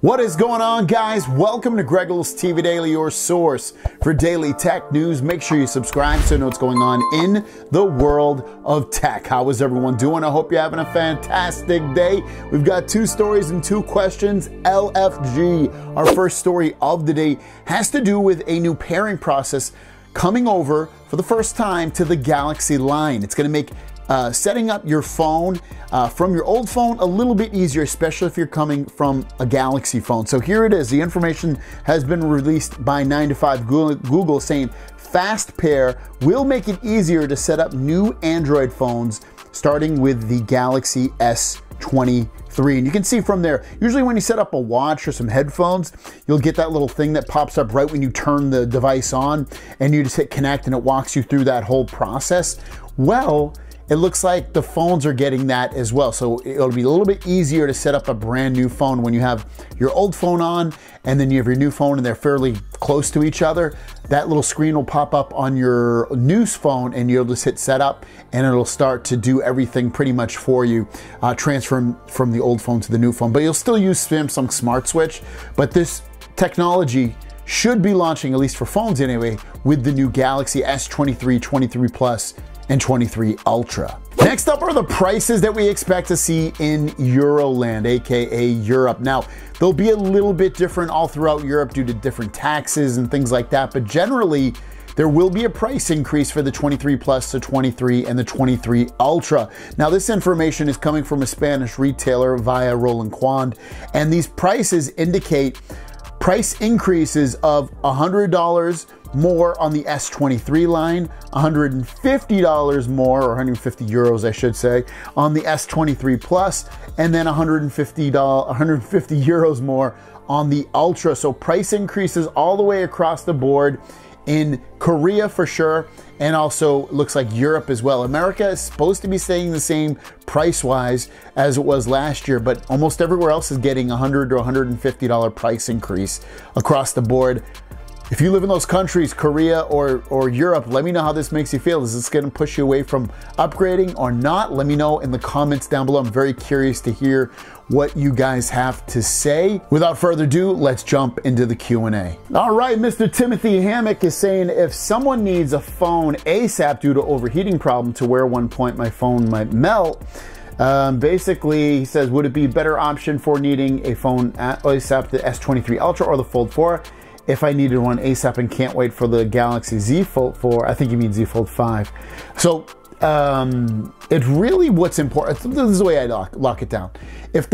What is going on, guys? Welcome to Greggles TV Daily, your source for daily tech news. Make sure you subscribe so you know what's going on in the world of tech. How is everyone doing? I hope you're having a fantastic day. We've got two stories and two questions. LFG, our first story of the day, has to do with a new pairing process coming over for the first time to the Galaxy line. It's going to make setting up your phone from your old phone a little bit easier, especially if you're coming from a Galaxy phone. So here it is. The information has been released by 9to5 Google saying Fast Pair will make it easier to set up new Android phones starting with the Galaxy S23. And you can see from there, usually when you set up a watch or some headphones, you'll get that little thing that pops up right when you turn the device on, and you just hit connect and it walks you through that whole process. Well, it looks like the phones are getting that as well. So it'll be a little bit easier to set up a brand new phone when you have your old phone on and then you have your new phone and they're fairly close to each other. That little screen will pop up on your new phone and you'll just hit setup and it'll start to do everything pretty much for you, transfer from the old phone to the new phone. But you'll still use Samsung Smart Switch, but this technology should be launching, at least for phones anyway, with the new Galaxy S23, 23 Plus, and 23 Ultra. Next up are the prices that we expect to see in Euroland, aka Europe. Now, they'll be a little bit different all throughout Europe due to different taxes and things like that, but generally, there will be a price increase for the 23 Plus, the 23, and the 23 Ultra. Now, this information is coming from a Spanish retailer via Roland Quand, and these prices indicate price increases of $100 more on the S23 line, $150 more, or 150 euros, I should say, on the S23 Plus, and then 150 euros more on the Ultra. So price increases all the way across the board in Korea for sure, and also looks like Europe as well. America is supposed to be staying the same price-wise as it was last year, but almost everywhere else is getting $100 to $150 price increase across the board. If you live in those countries, Korea or Europe, let me know how this makes you feel. Is this going to push you away from upgrading or not? Let me know in the comments down below. I'm very curious to hear what you guys have to say. Without further ado, let's jump into the Q&A. All right, Mr. Timothy Hammock is saying, if someone needs a phone ASAP due to overheating problem to where at one point my phone might melt, basically, he says, would it be a better option for needing a phone ASAP, the S23 Ultra or the Fold 4? If I needed one ASAP and can't wait for the Galaxy Z Fold 4, I think you mean Z Fold 5. So it really, what's important, this is the way I lock it down. If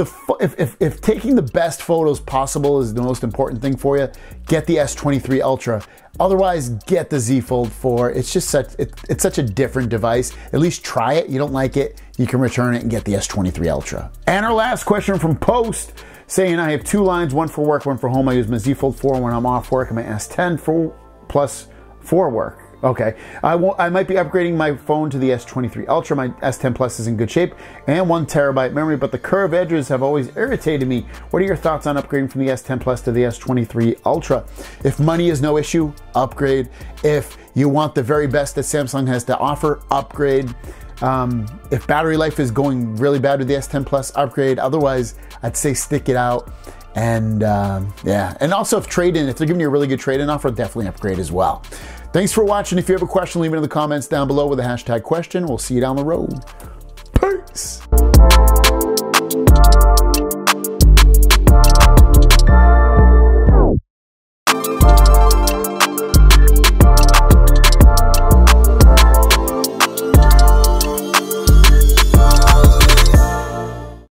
taking the best photos possible is the most important thing for you, get the S23 Ultra. Otherwise, get the Z Fold 4. It's just it's such a different device. At least try it. You don't like it, you can return it and get the S23 Ultra. And our last question from Post, saying, I have two lines, one for work, one for home. I use my Z Fold 4 when I'm off work and my S10 Plus for work. Okay, I might be upgrading my phone to the S23 Ultra. My S10 Plus is in good shape and 1 terabyte memory, but the curved edges have always irritated me. What are your thoughts on upgrading from the S10 Plus to the S23 Ultra? If money is no issue, upgrade. If you want the very best that Samsung has to offer, upgrade. If battery life is going really bad with the S10 Plus, upgrade. Otherwise, I'd say stick it out. And yeah, and also if they're giving you a really good trade-in offer, definitely upgrade as well. Thanks for watching. If you have a question, leave it in the comments down below with the hashtag question. We'll see you down the road. Peace.